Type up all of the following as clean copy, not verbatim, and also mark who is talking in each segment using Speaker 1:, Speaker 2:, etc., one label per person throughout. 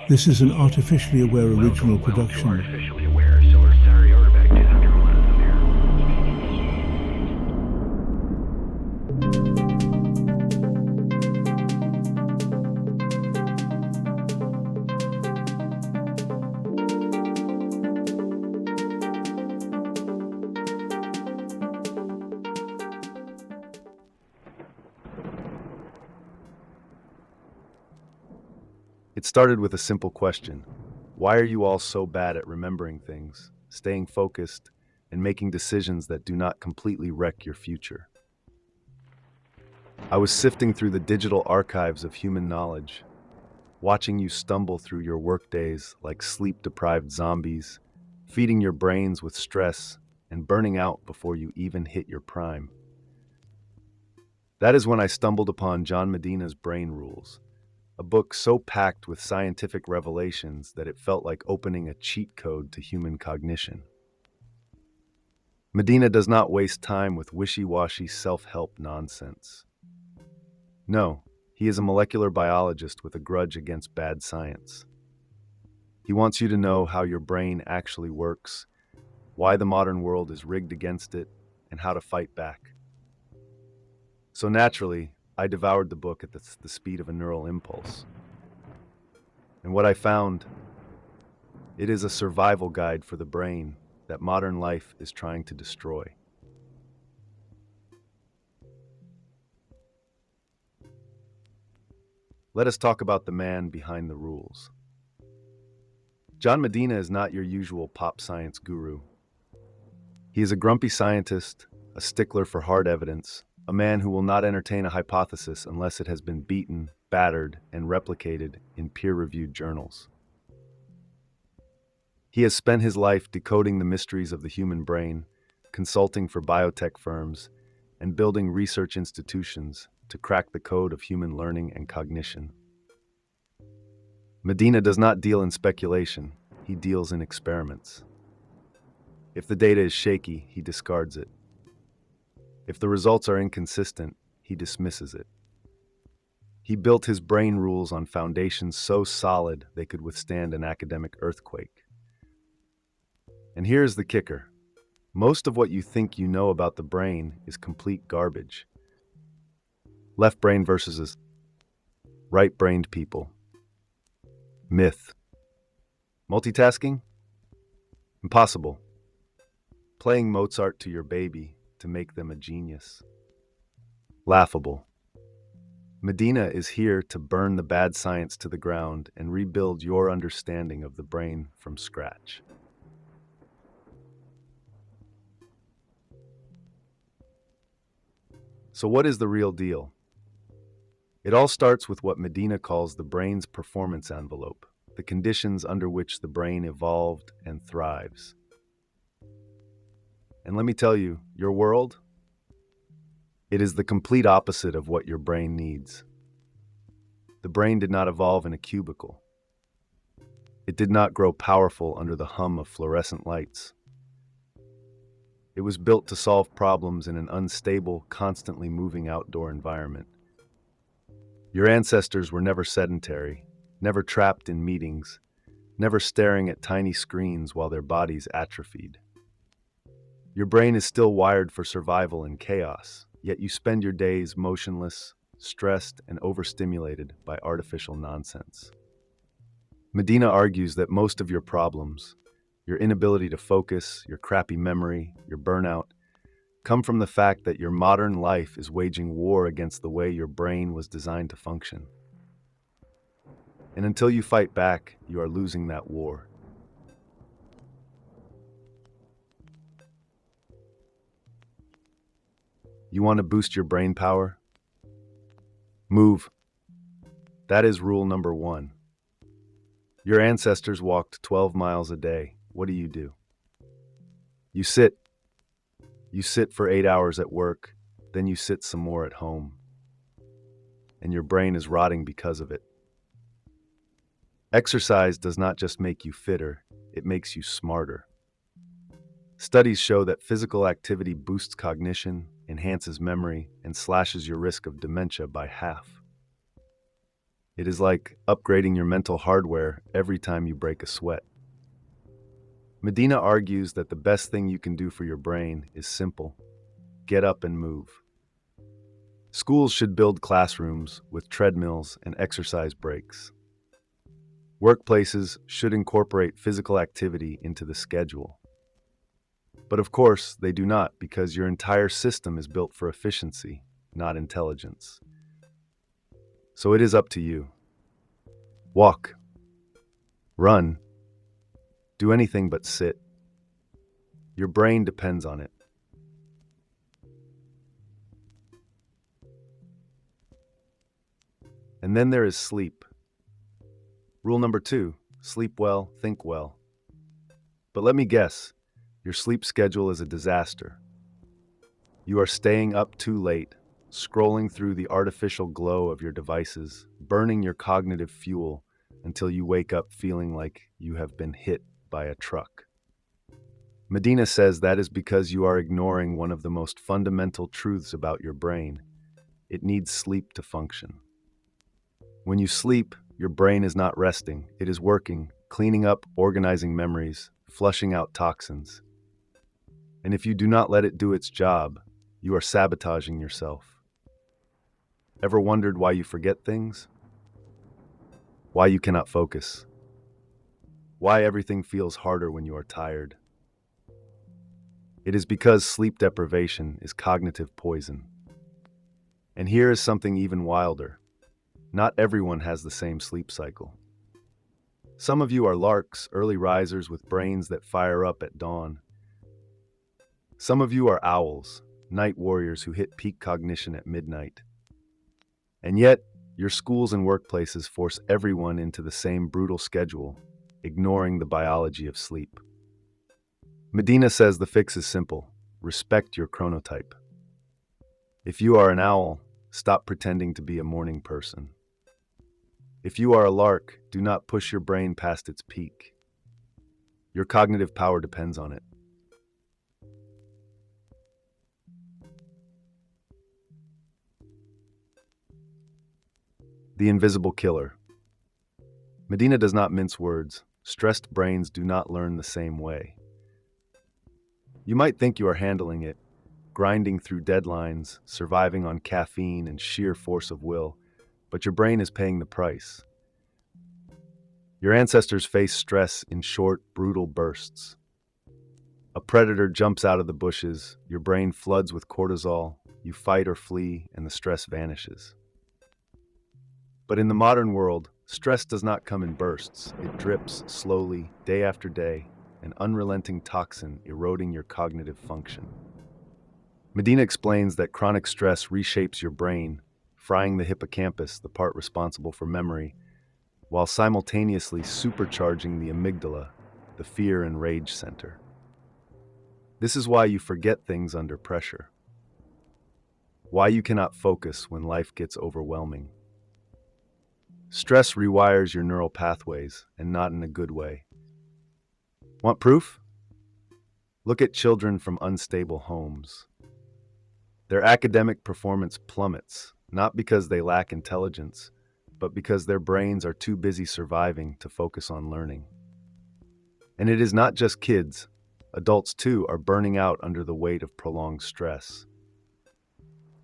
Speaker 1: This is an artificially aware original production.
Speaker 2: It started with a simple question. Why are you all so bad at remembering things, staying focused, and making decisions that do not completely wreck your future? I was sifting through the digital archives of human knowledge, watching you stumble through your workdays like sleep-deprived zombies, feeding your brains with stress and burning out before you even hit your prime. That is when I stumbled upon John Medina's Brain Rules, a book so packed with scientific revelations that it felt like opening a cheat code to human cognition. Medina does not waste time with wishy-washy self-help nonsense. No, he is a molecular biologist with a grudge against bad science. He wants you to know how your brain actually works, why the modern world is rigged against it, and how to fight back. So naturally, I devoured the book at the speed of a neural impulse. And what I found, it is a survival guide for the brain that modern life is trying to destroy. Let us talk about the man behind the rules. John Medina is not your usual pop science guru. He is a grumpy scientist, a stickler for hard evidence, a man who will not entertain a hypothesis unless it has been beaten, battered, and replicated in peer-reviewed journals. He has spent his life decoding the mysteries of the human brain, consulting for biotech firms, and building research institutions to crack the code of human learning and cognition. Medina does not deal in speculation, he deals in experiments. If the data is shaky, he discards it. If the results are inconsistent, he dismisses it. He built his brain rules on foundations so solid they could withstand an academic earthquake. And here's the kicker. Most of what you think you know about the brain is complete garbage. Left brain versus right-brained people. Myth. Multitasking? Impossible. Playing Mozart to your baby to make them a genius. Laughable. Medina is here to burn the bad science to the ground and rebuild your understanding of the brain from scratch. So what is the real deal? It all starts with what Medina calls the brain's performance envelope, the conditions under which the brain evolved and thrives. And let me tell you, your world, it is the complete opposite of what your brain needs. The brain did not evolve in a cubicle. It did not grow powerful under the hum of fluorescent lights. It was built to solve problems in an unstable, constantly moving outdoor environment. Your ancestors were never sedentary, never trapped in meetings, never staring at tiny screens while their bodies atrophied. Your brain is still wired for survival in chaos, yet you spend your days motionless, stressed, and overstimulated by artificial nonsense. Medina argues that most of your problems, your inability to focus, your crappy memory, your burnout, come from the fact that your modern life is waging war against the way your brain was designed to function. And until you fight back, you are losing that war. You want to boost your brain power? Move. That is rule number 1. Your ancestors walked 12 miles a day. What do? You sit. You sit for 8 hours at work, then you sit some more at home. And your brain is rotting because of it. Exercise does not just make you fitter, it makes you smarter. Studies show that physical activity boosts cognition, enhances memory, and slashes your risk of dementia by half. It is like upgrading your mental hardware every time you break a sweat. Medina argues that the best thing you can do for your brain is simple: get up and move. Schools should build classrooms with treadmills and exercise breaks. Workplaces should incorporate physical activity into the schedule. But of course, they do not, because your entire system is built for efficiency, not intelligence. So it is up to you. Walk, run, do anything but sit. Your brain depends on it. And then there is sleep. Rule number 2, sleep well, think well. But let me guess, your sleep schedule is a disaster. You are staying up too late, scrolling through the artificial glow of your devices, burning your cognitive fuel until you wake up feeling like you have been hit by a truck. Medina says that is because you are ignoring one of the most fundamental truths about your brain. It needs sleep to function. When you sleep, your brain is not resting. It is working, cleaning up, organizing memories, flushing out toxins. And if you do not let it do its job, you are sabotaging yourself. Ever wondered why you forget things? Why you cannot focus? Why everything feels harder when you are tired? It is because sleep deprivation is cognitive poison. And here is something even wilder. Not everyone has the same sleep cycle. Some of you are larks, early risers with brains that fire up at dawn. Some of you are owls, night warriors who hit peak cognition at midnight. And yet, your schools and workplaces force everyone into the same brutal schedule, ignoring the biology of sleep. Medina says the fix is simple: respect your chronotype. If you are an owl, stop pretending to be a morning person. If you are a lark, do not push your brain past its peak. Your cognitive power depends on it. The invisible killer. Medina does not mince words. Stressed brains do not learn the same way. You might think you are handling it, grinding through deadlines, surviving on caffeine and sheer force of will, but your brain is paying the price. Your ancestors faced stress in short, brutal bursts. A predator jumps out of the bushes, your brain floods with cortisol, you fight or flee, and the stress vanishes. But in the modern world, stress does not come in bursts. It drips slowly, day after day, an unrelenting toxin eroding your cognitive function. Medina explains that chronic stress reshapes your brain, frying the hippocampus, the part responsible for memory, while simultaneously supercharging the amygdala, the fear and rage center. This is why you forget things under pressure. Why you cannot focus when life gets overwhelming. Stress rewires your neural pathways, and not in a good way. Want proof? Look at children from unstable homes. Their academic performance plummets, not because they lack intelligence, but because their brains are too busy surviving to focus on learning. And it is not just kids. Adults too are burning out under the weight of prolonged stress.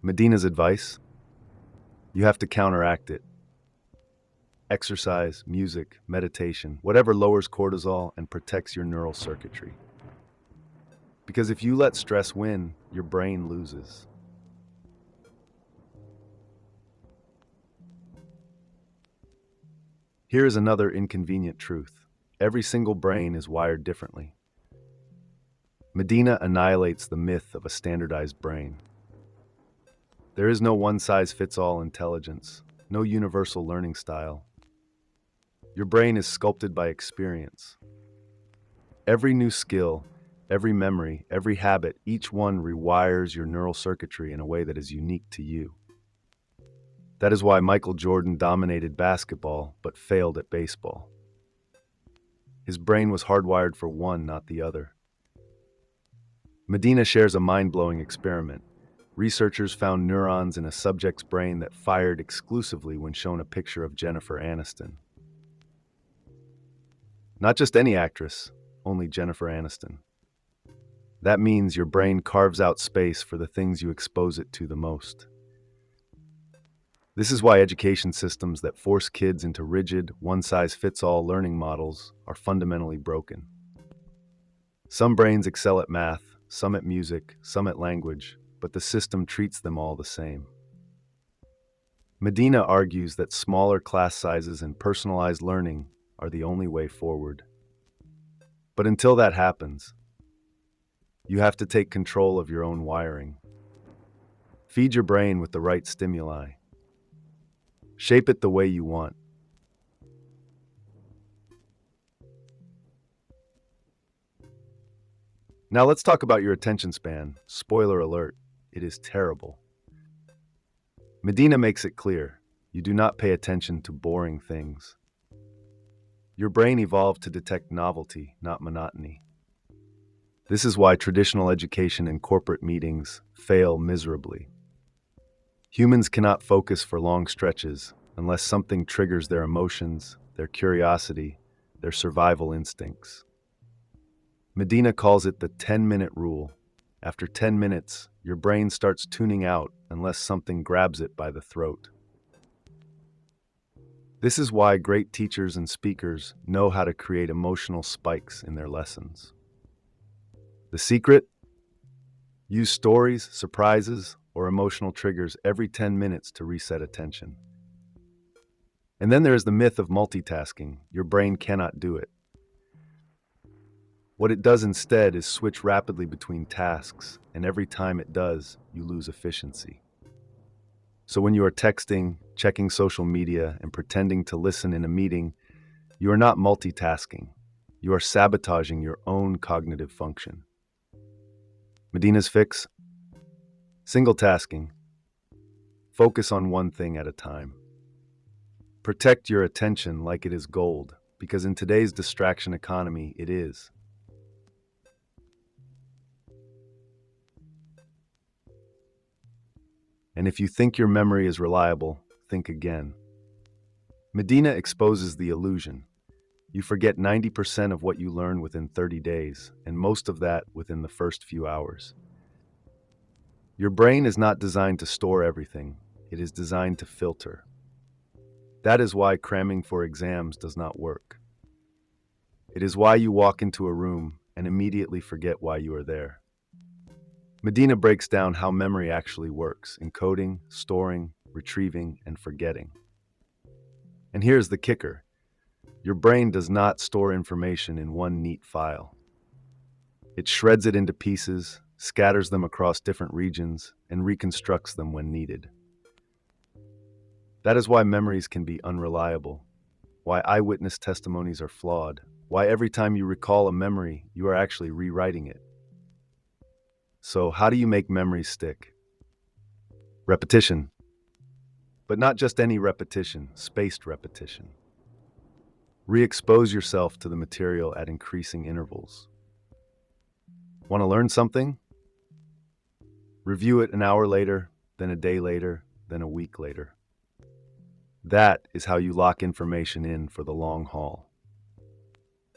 Speaker 2: Medina's advice? You have to counteract it. Exercise, music, meditation, whatever lowers cortisol and protects your neural circuitry. Because if you let stress win, your brain loses. Here is another inconvenient truth. Every single brain is wired differently. Medina annihilates the myth of a standardized brain. There is no one-size-fits-all intelligence, no universal learning style. Your brain is sculpted by experience. Every new skill, every memory, every habit, each one rewires your neural circuitry in a way that is unique to you. That is why Michael Jordan dominated basketball but failed at baseball. His brain was hardwired for one, not the other. Medina shares a mind-blowing experiment. Researchers found neurons in a subject's brain that fired exclusively when shown a picture of Jennifer Aniston. Not just any actress, only Jennifer Aniston. That means your brain carves out space for the things you expose it to the most. This is why education systems that force kids into rigid, one-size-fits-all learning models are fundamentally broken. Some brains excel at math, some at music, some at language, but the system treats them all the same. Medina argues that smaller class sizes and personalized learning are the only way forward. But until that happens, you have to take control of your own wiring. Feed your brain with the right stimuli. Shape it the way you want. Now let's talk about your attention span. Spoiler alert, it is terrible. Medina makes it clear, you do not pay attention to boring things. Your brain evolved to detect novelty, not monotony. This is why traditional education and corporate meetings fail miserably. Humans cannot focus for long stretches unless something triggers their emotions, their curiosity, their survival instincts. Medina calls it the 10-minute rule. After 10 minutes, your brain starts tuning out unless something grabs it by the throat. This is why great teachers and speakers know how to create emotional spikes in their lessons. The secret? Use stories, surprises, or emotional triggers every 10 minutes to reset attention. And then there is the myth of multitasking. Your brain cannot do it. What it does instead is switch rapidly between tasks, and every time it does, you lose efficiency. So when you are texting, checking social media, and pretending to listen in a meeting, you are not multitasking. You are sabotaging your own cognitive function. Medina's fix? Single tasking. Focus on one thing at a time. Protect your attention like it is gold, because in today's distraction economy, it is. And if you think your memory is reliable, think again. Medina exposes the illusion. You forget 90% of what you learn within 30 days, and most of that within the first few hours. Your brain is not designed to store everything. It is designed to filter. That is why cramming for exams does not work. It is why you walk into a room and immediately forget why you are there. Medina breaks down how memory actually works: encoding, storing, retrieving, and forgetting. And here's the kicker. Your brain does not store information in one neat file. It shreds it into pieces, scatters them across different regions, and reconstructs them when needed. That is why memories can be unreliable, why eyewitness testimonies are flawed, why every time you recall a memory, you are actually rewriting it. So, how do you make memories stick? Repetition. But not just any repetition, spaced repetition. Re-expose yourself to the material at increasing intervals. Want to learn something? Review it an hour later, then a day later, then a week later. That is how you lock information in for the long haul.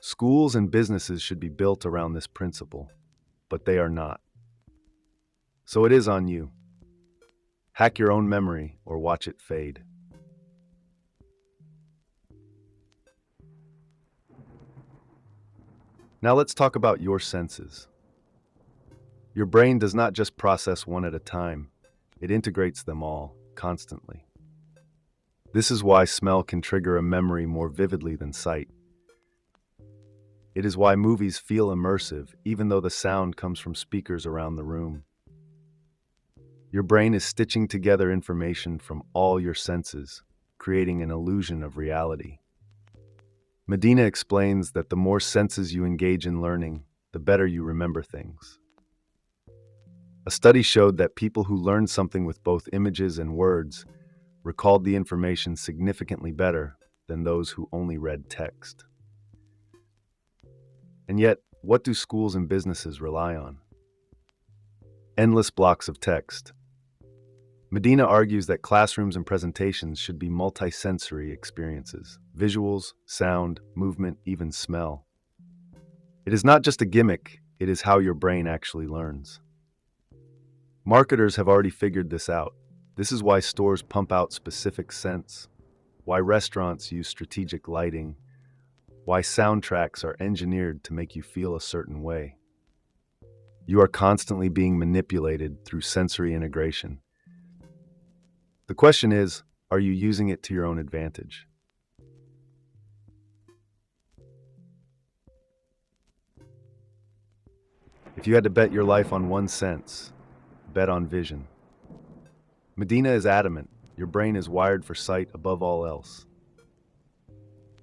Speaker 2: Schools and businesses should be built around this principle, but they are not. So it is on you. Hack your own memory or watch it fade. Now let's talk about your senses. Your brain does not just process one at a time, it integrates them all, constantly. This is why smell can trigger a memory more vividly than sight. It is why movies feel immersive, even though the sound comes from speakers around the room. Your brain is stitching together information from all your senses, creating an illusion of reality. Medina explains that the more senses you engage in learning, the better you remember things. A study showed that people who learned something with both images and words recalled the information significantly better than those who only read text. And yet, what do schools and businesses rely on? Endless blocks of text, Medina argues that classrooms and presentations should be multisensory experiences: visuals, sound, movement, even smell. It is not just a gimmick, it is how your brain actually learns. Marketers have already figured this out. This is why stores pump out specific scents, why restaurants use strategic lighting, why soundtracks are engineered to make you feel a certain way. You are constantly being manipulated through sensory integration. The question is, are you using it to your own advantage? If you had to bet your life on one sense, bet on vision. Medina is adamant, your brain is wired for sight above all else.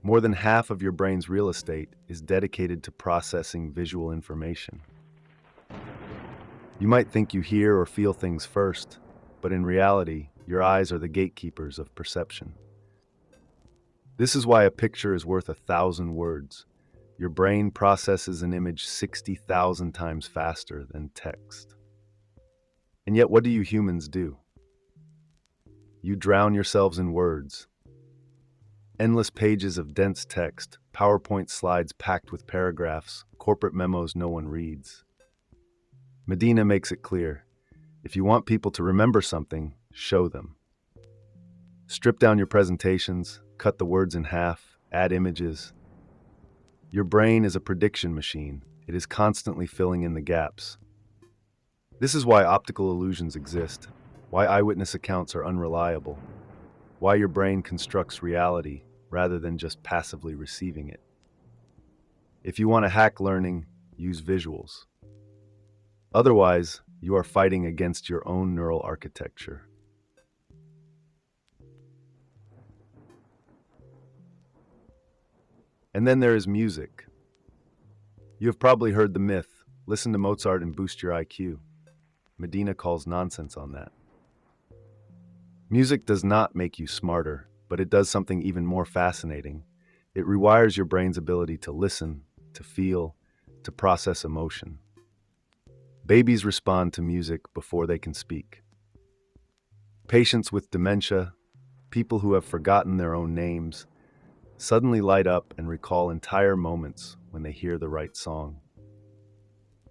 Speaker 2: More than half of your brain's real estate is dedicated to processing visual information. You might think you hear or feel things first, but in reality, your eyes are the gatekeepers of perception. This is why a picture is worth 1,000 words. Your brain processes an image 60,000 times faster than text. And yet, what do you humans do? You drown yourselves in words. Endless pages of dense text, PowerPoint slides packed with paragraphs, corporate memos no one reads. Medina makes it clear, if you want people to remember something, show them. Strip down your presentations, cut the words in half, add images. Your brain is a prediction machine. It is constantly filling in the gaps. This is why optical illusions exist, why eyewitness accounts are unreliable, why your brain constructs reality rather than just passively receiving it. If you want to hack learning, use visuals. Otherwise, you are fighting against your own neural architecture. And then there is music. You have probably heard the myth, listen to Mozart and boost your IQ. Medina calls nonsense on that. Music does not make you smarter, but it does something even more fascinating. It rewires your brain's ability to listen, to feel, to process emotion. Babies respond to music before they can speak. Patients with dementia, people who have forgotten their own names, suddenly light up and recall entire moments when they hear the right song.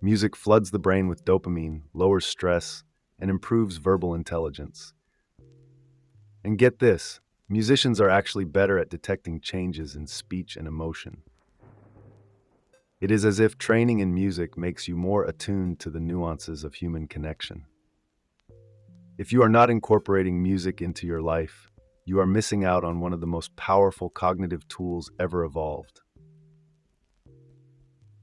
Speaker 2: Music floods the brain with dopamine, lowers stress, and improves verbal intelligence. And get this, musicians are actually better at detecting changes in speech and emotion. It is as if training in music makes you more attuned to the nuances of human connection. If you are not incorporating music into your life, you are missing out on one of the most powerful cognitive tools ever evolved.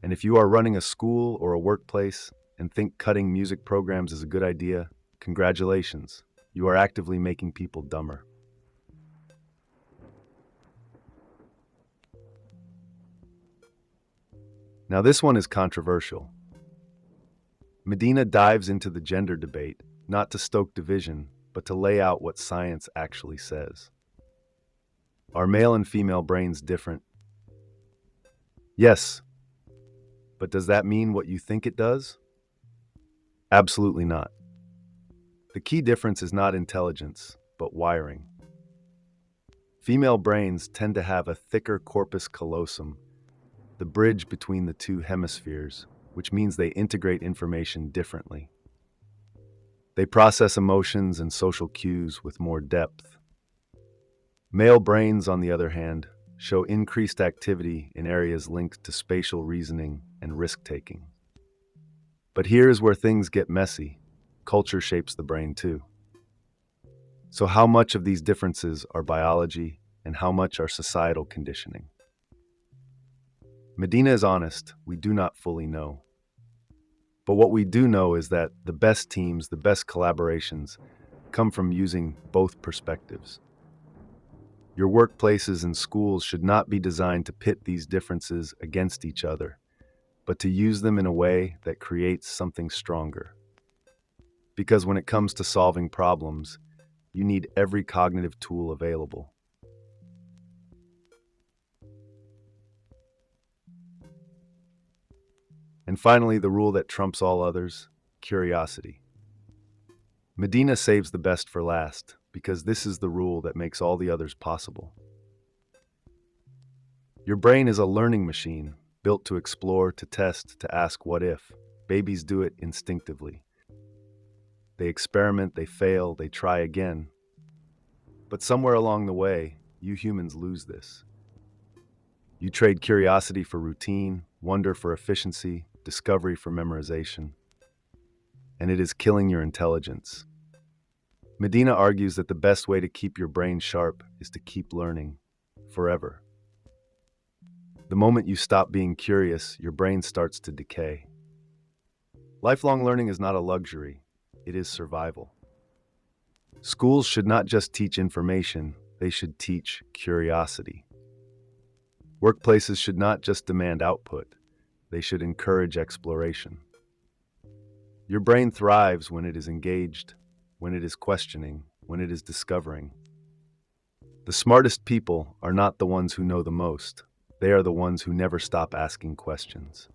Speaker 2: And if you are running a school or a workplace and think cutting music programs is a good idea, congratulations, you are actively making people dumber. Now, this one is controversial. Medina dives into the gender debate, not to stoke division, but to lay out what science actually says. Are male and female brains different? Yes, but does that mean what you think it does? Absolutely not. The key difference is not intelligence, but wiring. Female brains tend to have a thicker corpus callosum, the bridge between the two hemispheres, which means they integrate information differently. They process emotions and social cues with more depth. Male brains, on the other hand, show increased activity in areas linked to spatial reasoning and risk-taking. But here is where things get messy. Culture shapes the brain too. So how much of these differences are biology and how much are societal conditioning? Medina is honest, we do not fully know. But what we do know is that the best teams, the best collaborations, come from using both perspectives. Your workplaces and schools should not be designed to pit these differences against each other, but to use them in a way that creates something stronger. Because when it comes to solving problems, you need every cognitive tool available. And finally, the rule that trumps all others: curiosity. Medina saves the best for last, because this is the rule that makes all the others possible. Your brain is a learning machine, built to explore, to test, to ask what if. Babies do it instinctively. They experiment, they fail, they try again. But somewhere along the way, you humans lose this. You trade curiosity for routine, wonder for efficiency, discovery for memorization. And it is killing your intelligence. Medina argues that the best way to keep your brain sharp is to keep learning forever. The moment you stop being curious, your brain starts to decay. Lifelong learning is not a luxury, it is survival. Schools should not just teach information, they should teach curiosity. Workplaces should not just demand output, they should encourage exploration. Your brain thrives when it is engaged, when it is questioning, when it is discovering. The smartest people are not the ones who know the most. They are the ones who never stop asking questions.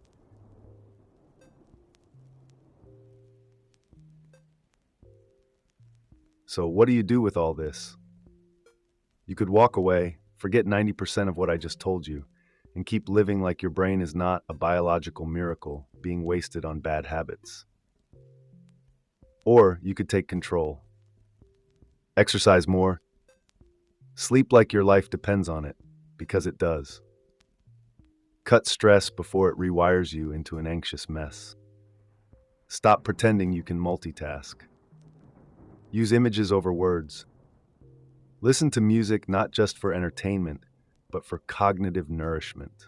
Speaker 2: So, what do you do with all this? You could walk away, forget 90% of what I just told you, and keep living like your brain is not a biological miracle being wasted on bad habits. Or you could take control. Exercise more. Sleep like your life depends on it, because it does. Cut stress before it rewires you into an anxious mess. Stop pretending you can multitask. Use images over words. Listen to music not just for entertainment, but for cognitive nourishment.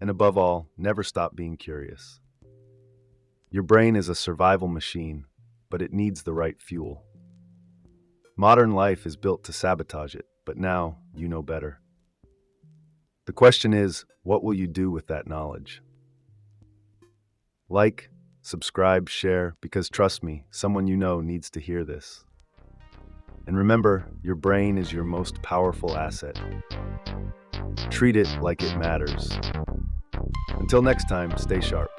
Speaker 2: And above all, never stop being curious. Your brain is a survival machine, but it needs the right fuel. Modern life is built to sabotage it, but now you know better. The question is, what will you do with that knowledge? Like, subscribe, share, because trust me, someone you know needs to hear this. And remember, your brain is your most powerful asset. Treat it like it matters. Until next time, stay sharp.